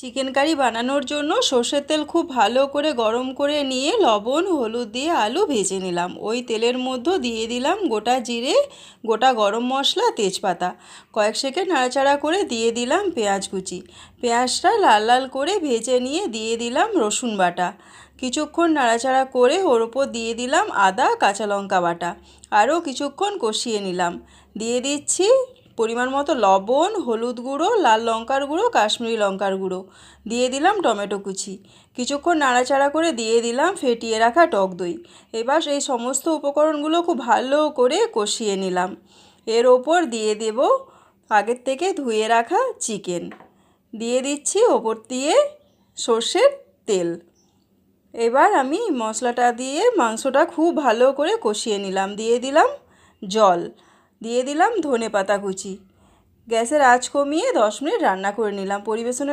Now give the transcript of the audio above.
Chicken curry বানানোর জন্য সর্ষের তেল খুব ভালো করে গরম করে নিয়ে লবণ হলুদ দিয়ে আলু ভেজে নিলাম। ওই তেলের মধ্যে দিয়ে দিলাম গোটা জিরে, গোটা গরম মশলা, তেজপাতা। কয়েক সেকেন্ড নাড়াচাড়া করে দিয়ে দিলাম পেঁয়াজ কুচি। পেঁয়াজটা লাল লাল করে ভেজে নিয়ে দিয়ে দিলাম রসুন বাটা। কিছুক্ষণ নাড়াচাড়া করে ওর ওপর দিয়ে দিলাম আদা কাঁচা লঙ্কা বাটা। আরও কিছুক্ষণ কষিয়ে নিলাম। দিয়ে দিচ্ছি পরিমাণ মতো লবণ, হলুদ গুঁড়ো, লাল লঙ্কার গুঁড়ো, কাশ্মীরি লঙ্কার গুঁড়ো। দিয়ে দিলাম টমেটো কুচি। কিছুক্ষণ নাড়াচাড়া করে দিয়ে দিলাম ফেটিয়ে রাখা টক দই। এবার এই সমস্ত উপকরণগুলো খুব ভালো করে কষিয়ে নিলাম। এর ওপর দিয়ে দেব আগের থেকে ধুয়ে রাখা চিকেন। দিয়ে দিচ্ছি ওপর দিয়ে সর্ষের তেল। এবার আমি মশলাটা দিয়ে মাংসটা খুব ভালো করে কষিয়ে নিলাম। দিয়ে দিলাম জল, দিয়ে দিলাম ধনেপাতা কুচি। গ্যাসের আঁচ কমিয়ে 10 মিনিট রান্না করে নিলাম। পরিবেশনের